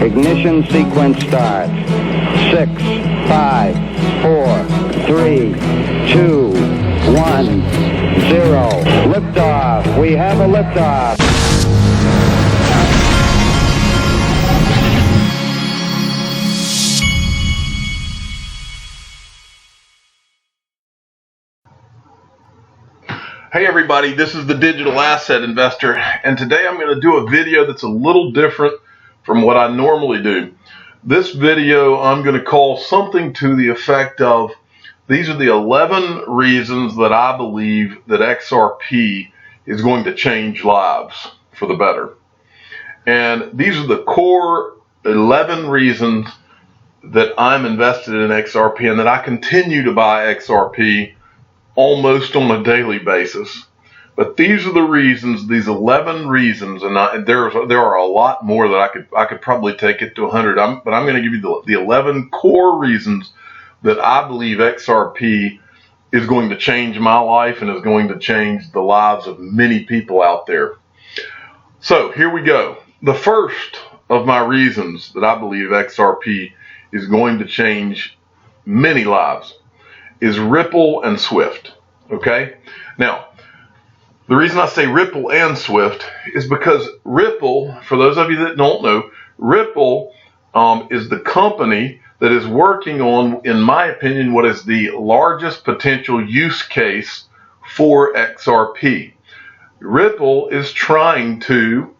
Ignition sequence starts. 6, 5, 4, 3, 2, 1, 0. Liftoff. We have a liftoff. Hey everybody, this is the Digital Asset Investor, and today I'm going to do a video that's a little different from what I normally do. This video I'm going to call something to the effect of, these are the 11 reasons that I believe that XRP is going to change lives for the better. And these are the core 11 reasons that I'm invested in XRP and that I continue to buy XRP almost on a daily basis. But these are the reasons, these 11 reasons, and there are a lot more that I could probably take it to 100. But I'm going to give you the 11 core reasons that I believe XRP is going to change my life and is going to change the lives of many people out there. So here we go. The first of my reasons that I believe XRP is going to change many lives is Ripple and Swift. Okay? Now, the reason I say Ripple and Swift is because Ripple, for those of you that don't know, Ripple is the company that is working on, in my opinion, what is the largest potential use case for XRP. Ripple is trying to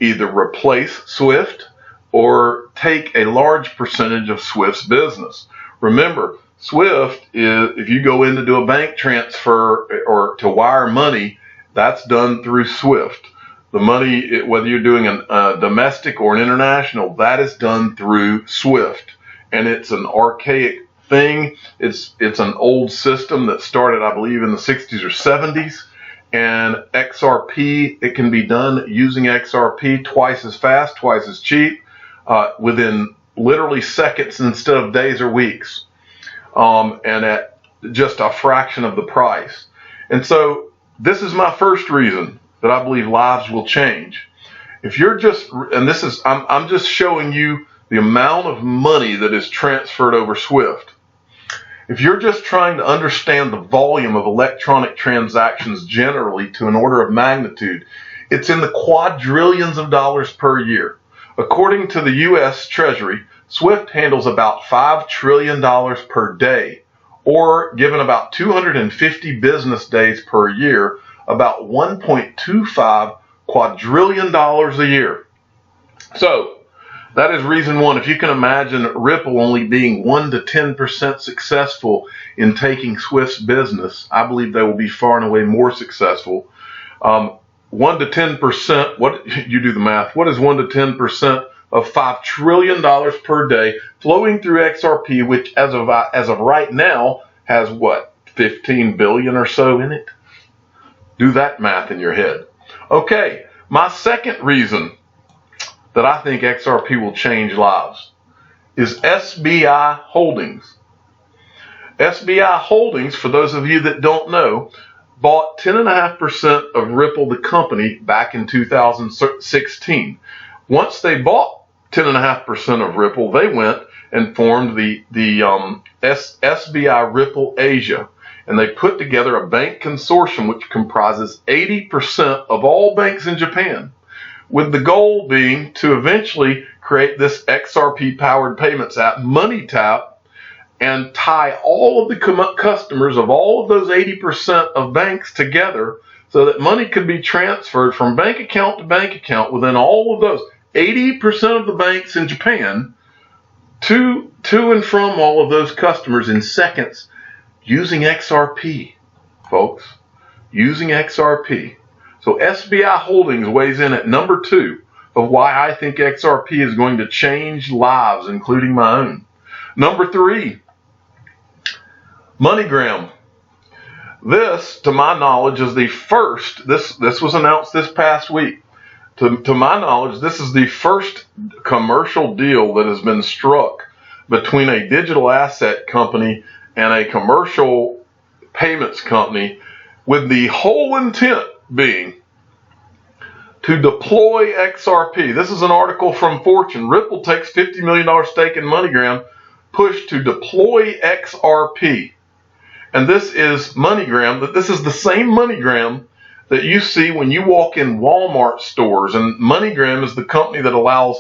either replace Swift or take a large percentage of Swift's business. Remember, Swift is, if you go in to do a bank transfer or to wire money, that's done through Swift. The money, whether you're doing a domestic or an international, that is done through Swift. And it's an archaic thing. It's an old system that started, I believe, in the 60s or 70s. And XRP, it can be done using XRP twice as fast, twice as cheap, within literally seconds instead of days or weeks. And at just a fraction of the price. And so this is my first reason that I believe lives will change. If you're just, and this is, I'm just showing you the amount of money that is transferred over Swift. If you're just trying to understand the volume of electronic transactions generally to an order of magnitude, it's in the quadrillions of dollars per year. According to the U.S. Treasury, Swift handles about $5 trillion per day, or given about 250 business days per year, about $1.25 quadrillion a year. So that is reason one. If you can imagine Ripple only being 1 to 10% successful in taking Swift's business, I believe they will be far and away more successful. 1 to 10%, what, you do the math, what is 1 to 10% of $5 trillion per day flowing through XRP, which as of right now has what, 15 billion or so in it? Do that math in your head. Okay, my second reason that I think XRP will change lives is SBI Holdings. SBI Holdings, for those of you that don't know, bought 10.5% of Ripple, the company, back in 2016. Once they bought 10.5% of Ripple, they went and formed the SBI Ripple Asia. And they put together a bank consortium which comprises 80% of all banks in Japan, with the goal being to eventually create this XRP-powered payments app, MoneyTap, and tie all of the customers of all of those 80% of banks together so that money could be transferred from bank account to bank account within all of those 80% of the banks in Japan to and from all of those customers in seconds using XRP, folks, using XRP. So SBI Holdings weighs in at number 2 of why I think XRP is going to change lives, including my own. Number 3, MoneyGram. This, to my knowledge, is the first, this was announced this past week. To my knowledge, this is the first commercial deal that has been struck between a digital asset company and a commercial payments company, with the whole intent being to deploy XRP. This is an article from Fortune. Ripple takes $50 million stake in MoneyGram, push to deploy XRP. And this is MoneyGram. This is the same MoneyGram that you see when you walk in Walmart stores. And MoneyGram is the company that allows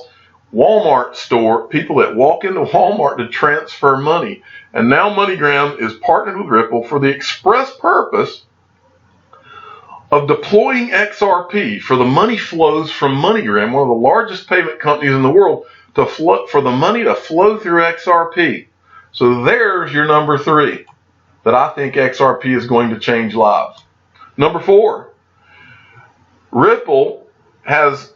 Walmart store people that walk into Walmart to transfer money. And now MoneyGram is partnered with Ripple for the express purpose of deploying XRP for the money flows from MoneyGram, one of the largest payment companies in the world, for the money to flow through XRP. So there's your number 3, that I think XRP is going to change lives. Number 4, Ripple has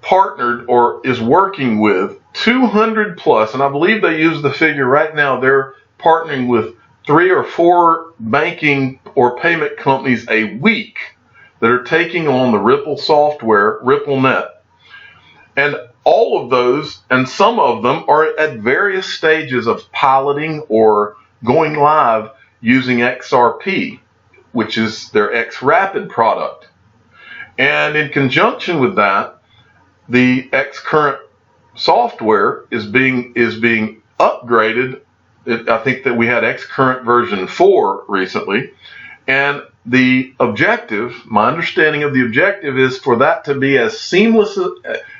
partnered or is working with 200 plus, and I believe they use the figure right now, they're partnering with 3 or 4 banking or payment companies a week that are taking on the Ripple software, RippleNet. And all of those, and some of them, are at various stages of piloting or going live using XRP, which is their XRapid product. And in conjunction with that, the XCurrent software is being upgraded. I think that we had XCurrent version 4 recently, and the objective, my understanding of the objective, is for that to be as seamless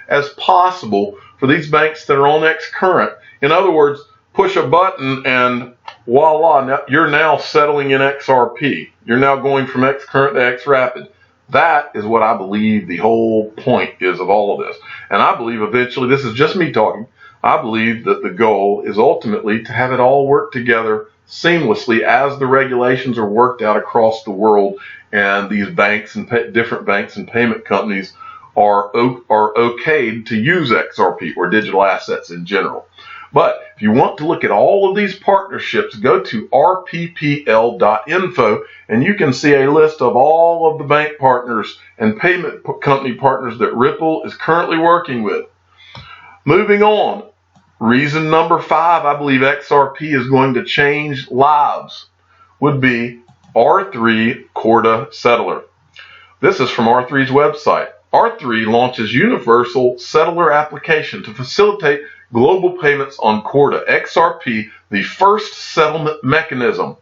as possible for these banks that are on XCurrent. In other words, push a button and voila, you're now settling in XRP. You're now going from XCurrent to XRapid. That is what I believe the whole point is of all of this. And I believe eventually, this is just me talking, I believe that the goal is ultimately to have it all work together seamlessly as the regulations are worked out across the world, and these banks and different banks and payment companies are okayed to use XRP or digital assets in general. But if you want to look at all of these partnerships, go to rppl.info and you can see a list of all of the bank partners and payment company partners that Ripple is currently working with. Moving on, reason number 5, I believe XRP is going to change lives, would be R3 Corda Settler. This is from R3's website. R3 launches universal settler application to facilitate global payments on Corda. XRP, the first settlement mechanism.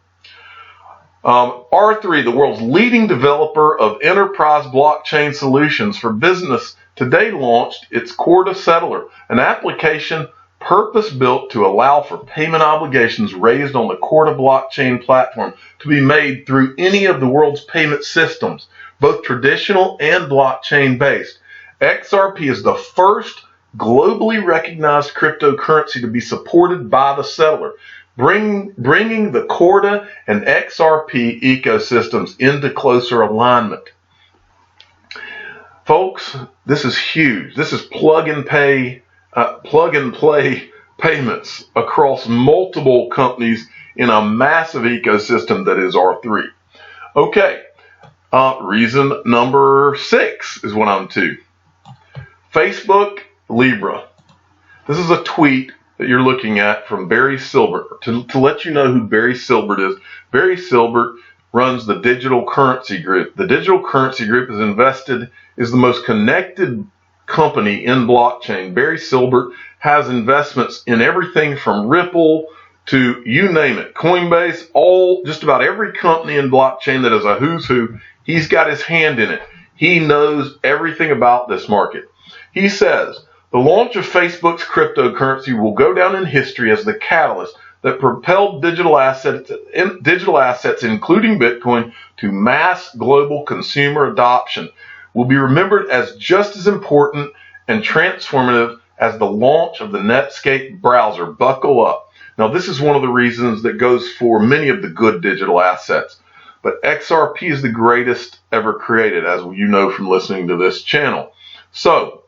R3, the world's leading developer of enterprise blockchain solutions for business, today launched its Corda Settler, an application purpose-built to allow for payment obligations raised on the Corda blockchain platform to be made through any of the world's payment systems, both traditional and blockchain-based. XRP is the first globally recognized cryptocurrency to be supported by the settler, bringing the Corda and XRP ecosystems into closer alignment. Folks, this is huge. This is plug and play payments across multiple companies in a massive ecosystem that is R3. Okay, reason number 6 is what I'm to. Facebook Libra. This is a tweet that you're looking at from Barry Silbert. To let you know who Barry Silbert is, Barry Silbert runs the Digital Currency Group. The Digital Currency Group is the most connected company in blockchain. Barry Silbert has investments in everything from Ripple to you name it, Coinbase, just about every company in blockchain that is a who's who. He's got his hand in it. He knows everything about this market. He says, the launch of Facebook's cryptocurrency will go down in history as the catalyst that propelled digital assets, including Bitcoin, to mass global consumer adoption. Will be remembered as just as important and transformative as the launch of the Netscape browser. Buckle up. Now, this is one of the reasons that goes for many of the good digital assets. But XRP is the greatest ever created, as you know from listening to this channel. So,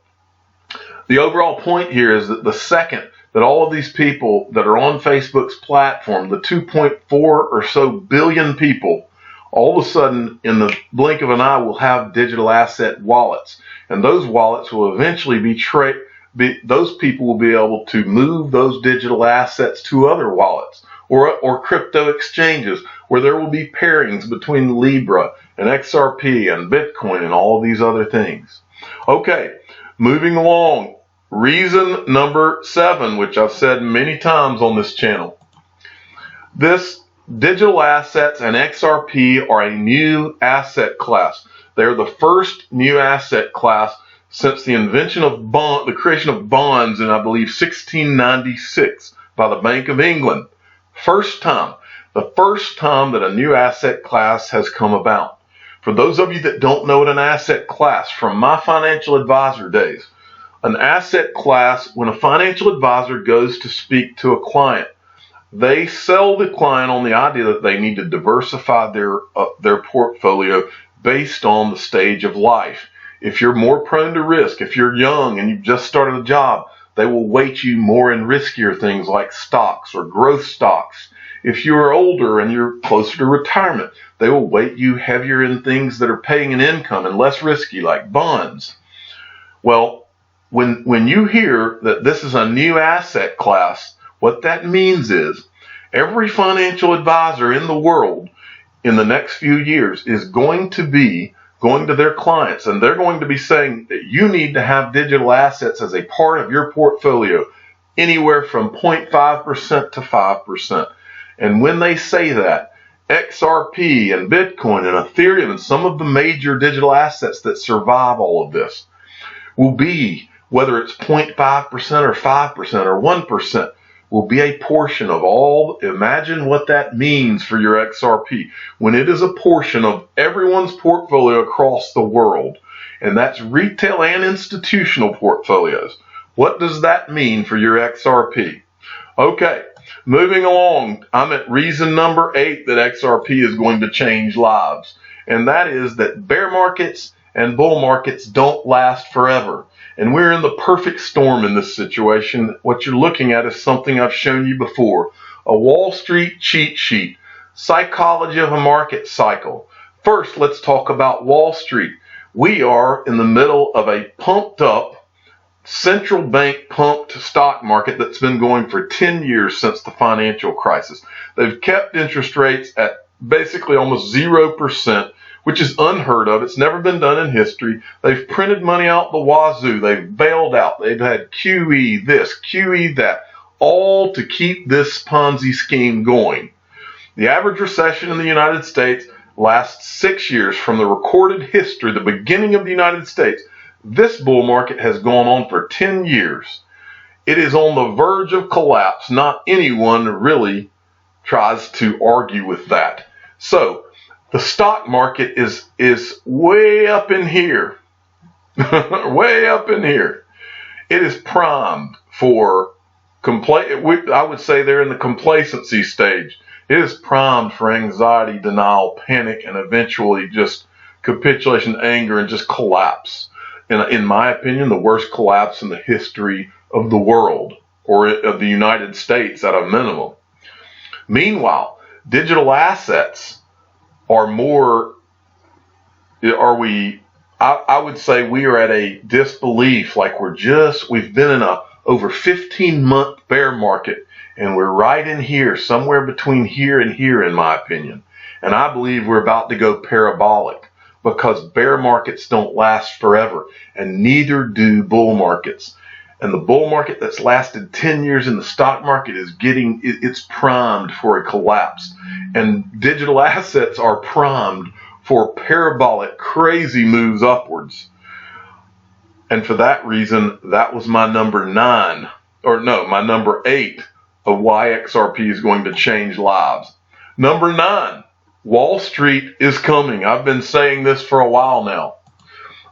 the overall point here is that the second that all of these people that are on Facebook's platform, the 2.4 or so billion people, all of a sudden, in the blink of an eye, will have digital asset wallets. And those wallets will eventually those people will be able to move those digital assets to other wallets or crypto exchanges where there will be pairings between Libra and XRP and Bitcoin and all of these other things. Okay, moving along. Reason number 7, which I've said many times on this channel. This digital assets and XRP are a new asset class. They're the first new asset class since the invention of the creation of bonds in, I believe, 1696 by the Bank of England. The first time that a new asset class has come about. For those of you that don't know what an asset class, from my financial advisor days, an asset class, when a financial advisor goes to speak to a client, they sell the client on the idea that they need to diversify their portfolio based on the stage of life. If you're more prone to risk, if you're young and you've just started a job, they will weight you more in riskier things like stocks or growth stocks. If you are older and you're closer to retirement, they will weight you heavier in things that are paying an income and less risky like bonds. Well, when you hear that this is a new asset class, what that means is every financial advisor in the world in the next few years is going to be going to their clients, and they're going to be saying that you need to have digital assets as a part of your portfolio, anywhere from 0.5% to 5%. And when they say that, XRP and Bitcoin and Ethereum and some of the major digital assets that survive all of this will be, whether it's 0.5% or 5% or 1%, will be a portion of all. Imagine what that means for your XRP when it is a portion of everyone's portfolio across the world. And that's retail and institutional portfolios. What does that mean for your XRP? Okay, moving along, I'm at reason number 8 that XRP is going to change lives. And that is that bear markets and bull markets don't last forever. And we're in the perfect storm in this situation. What you're looking at is something I've shown you before. A Wall Street cheat sheet. Psychology of a market cycle. First, let's talk about Wall Street. We are in the middle of a pumped up, central bank pumped stock market that's been going for 10 years since the financial crisis. They've kept interest rates at basically almost 0%. Which is unheard of. It's never been done in history. They've printed money out the wazoo. They've bailed out. They've had QE this, QE that, all to keep this Ponzi scheme going. The average recession in the United States lasts 6 years from the recorded history, the beginning of the United States. This bull market has gone on for 10 years. It is on the verge of collapse. Not anyone really tries to argue with that. So, the stock market is way up in here, way up in here. It is primed for I would say they're in the complacency stage. It is primed for anxiety, denial, panic, and eventually just capitulation, anger, and just collapse. And in my opinion, the worst collapse in the history of the world, or of the United States at a minimum. Meanwhile, digital assets are more, I would say we are at a disbelief, like we've been in a over 15-month bear market, and we're right in here, somewhere between here and here, in my opinion. And I believe we're about to go parabolic, because bear markets don't last forever, and neither do bull markets. And the bull market that's lasted 10 years in the stock market it's primed for a collapse. And digital assets are primed for parabolic, crazy moves upwards. And for that reason, that was my number 8 of why XRP is going to change lives. Number 9, Wall Street is coming. I've been saying this for a while now.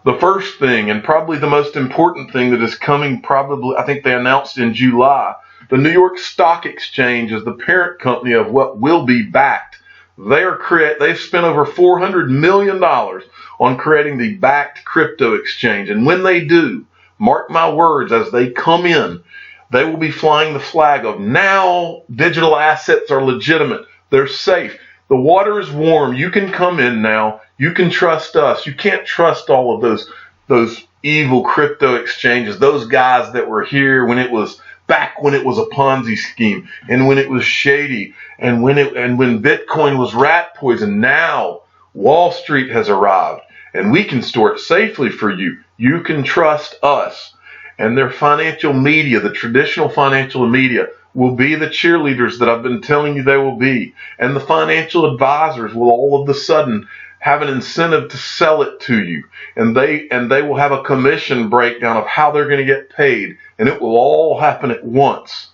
The first thing, and probably the most important thing that is coming, I think they announced in July, the New York Stock Exchange is the parent company of what will be backed. They've spent over $400 million on creating the backed crypto exchange. And when they do, mark my words, as they come in, they will be flying the flag of now digital assets are legitimate. They're safe. The water is warm. You can come in now. You can trust us. You can't trust all of those evil crypto exchanges, those guys that were here when it was back when it was a Ponzi scheme and when it was shady and when Bitcoin was rat poison. Now Wall Street has arrived and we can store it safely for you. You can trust us. And their financial media, the traditional financial media, will be the cheerleaders that I've been telling you they will be. And the financial advisors will all of a sudden have an incentive to sell it to you. And they will have a commission breakdown of how they're going to get paid. And it will all happen at once.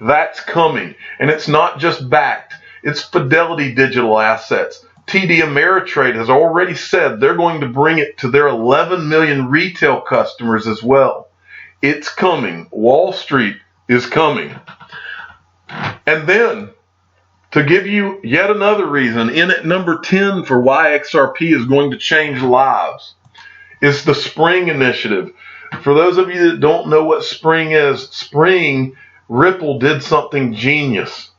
That's coming. And it's not just backed. It's Fidelity Digital Assets. TD Ameritrade has already said they're going to bring it to their 11 million retail customers as well. It's coming. Wall Street is coming. And then, to give you yet another reason, in at number 10 for why XRP is going to change lives, is the Spring Initiative. For those of you that don't know what Spring is, Ripple did something genius.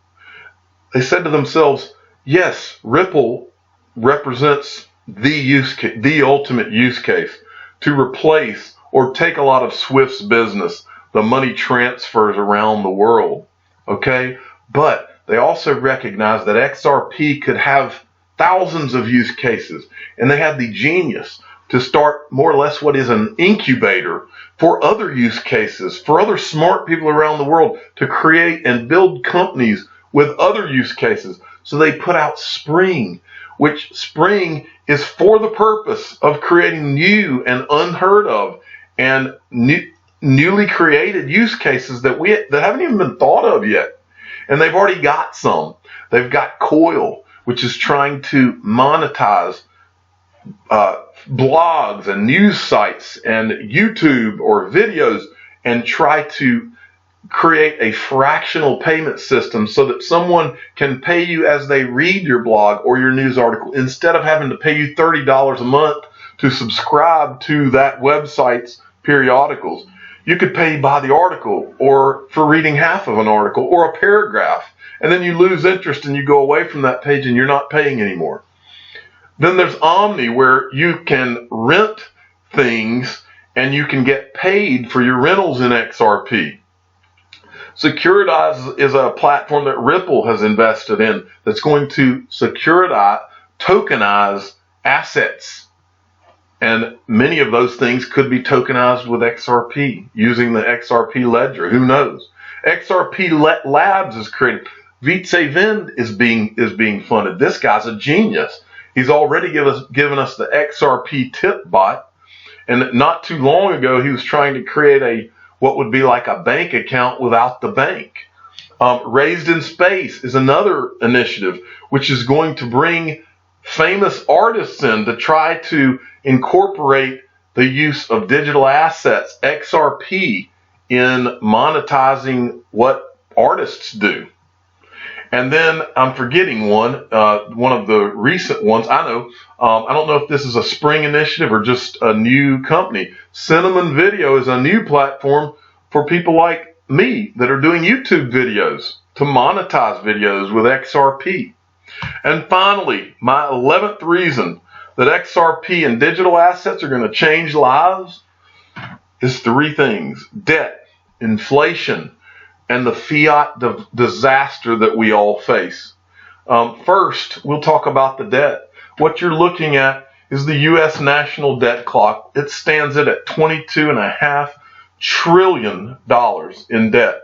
They said to themselves, yes, Ripple represents the ultimate use case to replace or take a lot of Swift's business, the money transfers around the world, okay? But they also recognize that XRP could have thousands of use cases, and they had the genius to start more or less what is an incubator for other use cases, for other smart people around the world to create and build companies with other use cases. So they put out Spring, which Spring is for the purpose of creating new and unheard of and newly created use cases that haven't even been thought of yet. And they've already got some. They've got Coil, which is trying to monetize blogs and news sites and YouTube or videos and try to create a fractional payment system so that someone can pay you as they read your blog or your news article instead of having to pay you $30 a month to subscribe to that website's periodicals. You could pay by the article or for reading half of an article or a paragraph, and then you lose interest and you go away from that page and you're not paying anymore. Then there's Omni, where you can rent things and you can get paid for your rentals in XRP. Securitize is a platform that Ripple has invested in that's going to tokenize assets. And many of those things could be tokenized with XRP using the XRP ledger. Who knows? XRP Labs is created. Vitsevind is being funded. This guy's a genius. He's already given us the XRP tip bot. And not too long ago, he was trying to create what would be like a bank account without the bank. Raised in Space is another initiative which is going to bring famous artists in to try to incorporate the use of digital assets, XRP, in monetizing what artists do. And then I'm forgetting one of the recent ones. I know. I don't know if this is a Spring Initiative or just a new company. Cinnamon Video is a new platform for people like me that are doing YouTube videos to monetize videos with XRP. And finally, my 11th reason that XRP and digital assets are going to change lives is three things: debt, inflation, and the fiat disaster that we all face. First, we'll talk about the debt. What you're looking at is the U.S. national debt clock. It stands at $22.5 trillion in debt.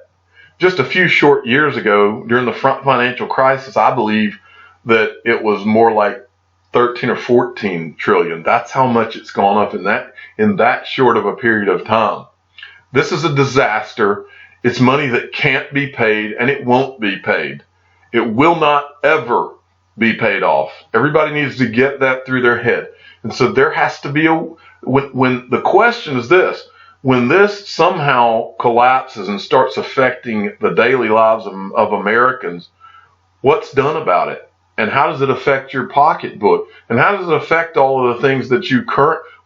Just a few short years ago, during the financial crisis, I believe that it was more like 13 or 14 trillion. That's how much it's gone up in that short of a period of time. This is a disaster. It's money that can't be paid, and it won't be paid. It will not ever be paid off. Everybody needs to get that through their head. And so there has to be when the question is this: when this somehow collapses and starts affecting the daily lives of Americans, what's done about it? And how does it affect your pocketbook? And how does it affect all of the things that you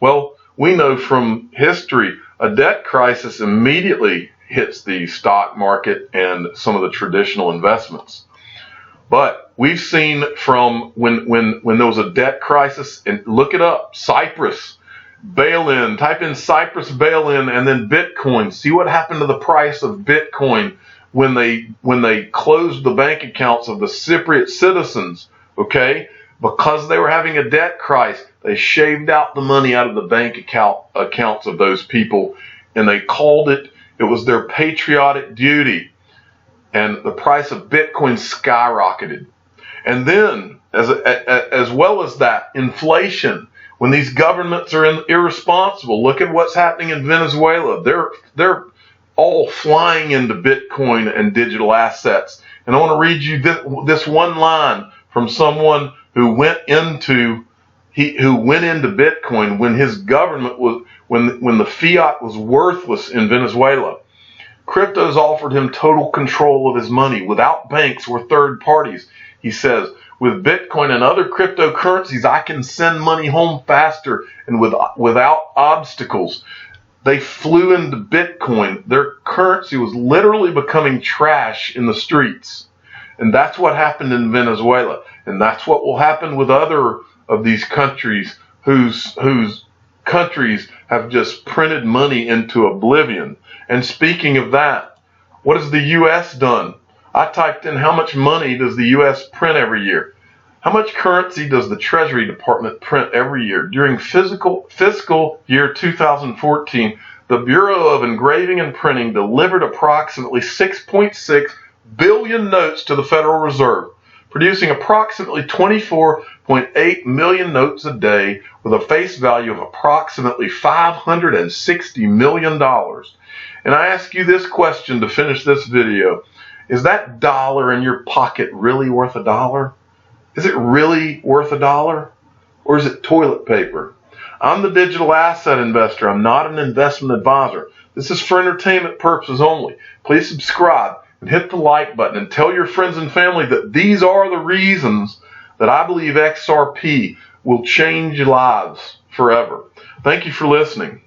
well, we know from history, a debt crisis immediately hits the stock market and some of the traditional investments. But we've seen from when there was a debt crisis, and look it up, Cyprus bail-in. Type in Cyprus bail-in and then Bitcoin. See what happened to the price of Bitcoin when they closed the bank accounts of the Cypriot citizens, okay? Because they were having a debt crisis, they shaved out the money out of the bank accounts of those people, and they called it was their patriotic duty. And the price of Bitcoin skyrocketed. And then, as well as that, inflation. When these governments are irresponsible, look at what's happening in Venezuela. They're all flying into Bitcoin and digital assets. And I want to read you this one line from someone who went into Bitcoin when his government was when the fiat was worthless in Venezuela. Cryptos offered him total control of his money without banks or third parties. He says, with Bitcoin and other cryptocurrencies, I can send money home faster and without obstacles. They flew into Bitcoin. Their currency was literally becoming trash in the streets. And that's what happened in Venezuela. And that's what will happen with other of these countries whose countries have just printed money into oblivion. And speaking of that, what has the U.S. done? I typed in how much money does the U.S. print every year? How much currency does the Treasury Department print every year? During fiscal year 2014, the Bureau of Engraving and Printing delivered approximately 6.6 billion notes to the Federal Reserve, producing approximately 24.8 million notes a day with a face value of approximately $560 million. And I ask you this question to finish this video. Is that dollar in your pocket really worth a dollar? Is it really worth a dollar? Or is it toilet paper? I'm the digital asset investor. I'm not an investment advisor. This is for entertainment purposes only. Please subscribe and hit the like button and tell your friends and family that these are the reasons that I believe XRP will change lives forever. Thank you for listening.